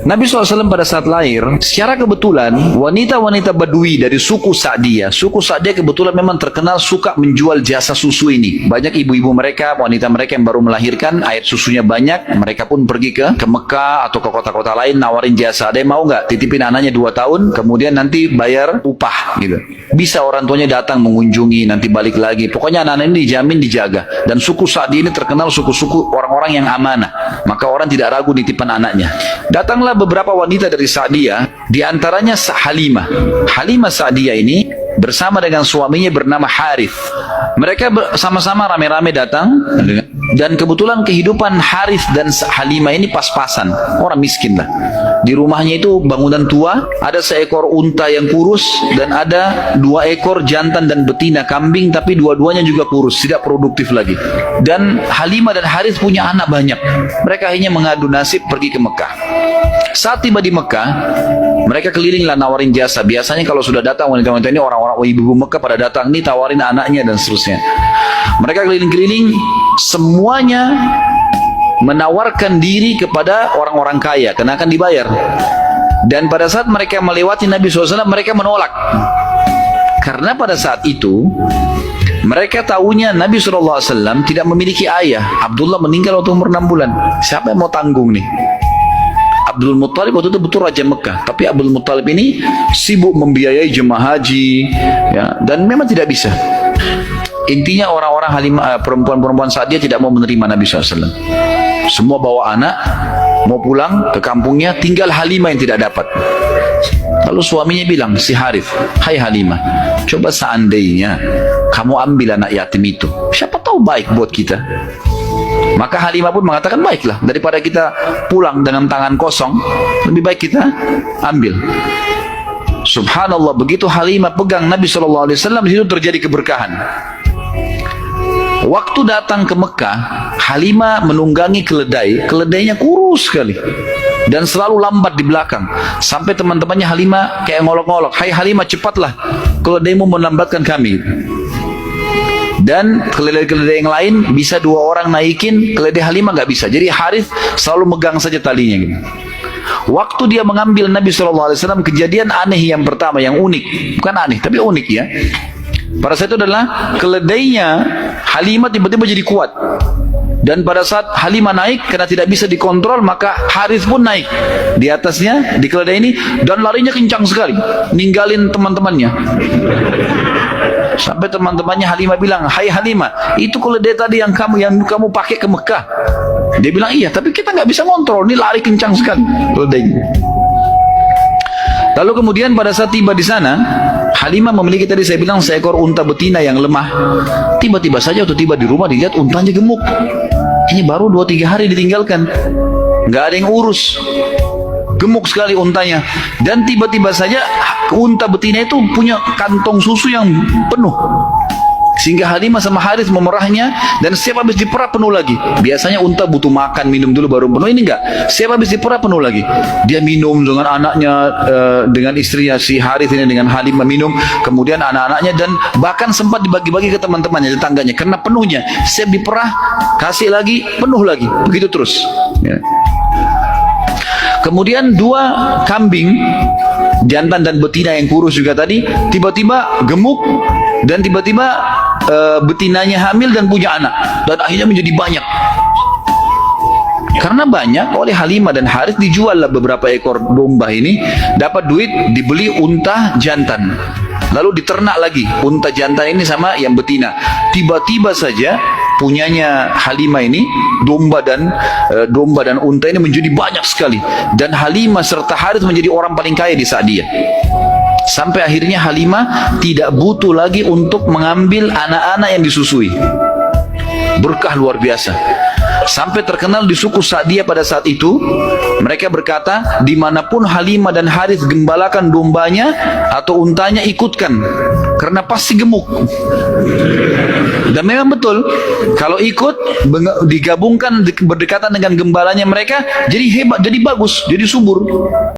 Nabi SAW pada saat lahir, secara kebetulan wanita-wanita Badui dari suku Sa'diyah. Suku Sa'diyah kebetulan memang terkenal suka menjual jasa susu ini. Banyak ibu-ibu mereka, wanita mereka yang baru melahirkan, air susunya banyak. Mereka pun pergi ke Mekah atau ke kota-kota lain nawarin jasa. Ada yang mau nggak titipin anaknya 2 tahun, kemudian nanti bayar upah gitu. Bisa orang tuanya datang mengunjungi, nanti balik lagi. Pokoknya anak-anak ini dijamin dijaga. Dan suku Sa'diyah ini terkenal suku-suku orang-orang yang amanah. Maka orang tidak ragu nitipan anaknya. Datanglah beberapa wanita dari Sa'diyah, di antaranya Halimah. Halimah Sa'diyah ini bersama dengan suaminya bernama Harith. Mereka sama-sama rame-rame datang, dan kebetulan kehidupan Harith dan Halimah ini pas-pasan. Orang miskin lah. Di rumahnya itu bangunan tua, ada seekor unta yang kurus, dan ada 2 ekor jantan dan betina kambing, tapi dua-duanya juga kurus, tidak produktif lagi. Dan Halimah dan Harith punya anak banyak. Mereka akhirnya mengadu nasib pergi ke Mekah. Saat tiba di Mekah, mereka kelilinglah nawarin jasa. Biasanya kalau sudah datang wanita-wanita ini, orang-orang ibu-ibu Mekah pada datang nih tawarin anaknya dan seterusnya. Mereka keliling-keliling, semuanya menawarkan diri kepada orang-orang kaya karena akan dibayar. Dan pada saat mereka melewati Nabi SAW, mereka menolak. Karena pada saat itu mereka tahunya Nabi SAW tidak memiliki ayah. Abdullah meninggal waktu umur 6 bulan. Siapa yang mau tanggung nih? Abdul Muttalib waktu itu betul Raja Mekah, tapi Abdul Muttalib ini sibuk membiayai jemaah haji, ya, dan memang tidak bisa. Intinya orang-orang Halimah, perempuan-perempuan Sa'diyah tidak mau menerima Nabi SAW. Semua bawa anak, mau pulang ke kampungnya, tinggal Halimah yang tidak dapat. Lalu suaminya bilang, si Harith, hai Halimah, coba seandainya kamu ambil anak yatim itu, siapa tahu baik buat kita. Maka Halimah pun mengatakan, baiklah, daripada kita pulang dengan tangan kosong, lebih baik kita ambil. Subhanallah, begitu Halimah pegang Nabi SAW, di situ terjadi keberkahan. Waktu datang ke Mekah, Halimah menunggangi keledai. Keledainya kurus sekali dan selalu lambat di belakang. Sampai teman-temannya Halimah kayak ngolok-ngolok, hai Halimah, cepatlah, keledaimu melambatkan kami. Dan keledai-keledai yang lain bisa 2 orang naikin, keledai Halimah nggak bisa. Jadi Harith selalu megang saja talinya gitu. Waktu dia mengambil Nabi SAW, kejadian aneh yang pertama, yang unik. Bukan aneh, tapi unik ya. Pada saat itu adalah keledainya Halimah tiba-tiba jadi kuat. Dan pada saat Halimah naik, karena tidak bisa dikontrol, maka Harith pun naik di atasnya, di keledai ini, dan larinya kencang sekali, ninggalin teman-temannya. Sampai teman-temannya Halimah bilang, hai Halimah, itu keledai tadi yang kamu pakai ke Mekah. Dia bilang, iya, tapi kita nggak bisa kontrol, ini lari kencang sekali keledai. Lalu kemudian pada saat tiba di sana, Halimah memiliki tadi saya bilang seekor unta betina yang lemah. Tiba-tiba saja waktu tiba di rumah dilihat untanya gemuk. Ini baru 2-3 hari ditinggalkan, nggak ada yang urus, gemuk sekali untanya. Dan tiba-tiba saja unta betina itu punya kantong susu yang penuh, sehingga Halimah sama Harith memerahnya, dan setiap habis diperah penuh lagi. Biasanya unta butuh makan, minum dulu baru penuh, ini enggak. Setiap habis diperah penuh lagi. Dia minum dengan anaknya, dengan istrinya si Harith ini, dengan Halimah minum, kemudian anak-anaknya, dan bahkan sempat dibagi-bagi ke teman-temannya, tetangganya, karena penuhnya. Setiap diperah, kasih lagi, penuh lagi, begitu terus ya. Kemudian 2 kambing, jantan dan betina yang kurus juga tadi, tiba-tiba gemuk, dan tiba-tiba betinanya hamil dan punya anak, dan akhirnya menjadi banyak. Karena banyak, oleh Halimah dan Harith dijual lah beberapa ekor domba ini, dapat duit, dibeli unta jantan, lalu diternak lagi unta jantan ini sama yang betina. Tiba-tiba saja punyanya Halimah ini, domba dan unta ini menjadi banyak sekali, dan Halimah serta Harith menjadi orang paling kaya di Sa'diyah. Sampai akhirnya Halimah tidak butuh lagi untuk mengambil anak-anak yang disusui. Berkah luar biasa. Sampai terkenal di suku Sa'diyah pada saat itu, mereka berkata, dimanapun Halimah dan Harith gembalakan dombanya atau untanya, ikutkan, karena pasti gemuk. Dan memang betul, kalau ikut digabungkan berdekatan dengan gembalanya mereka, jadi hebat, jadi bagus, jadi subur.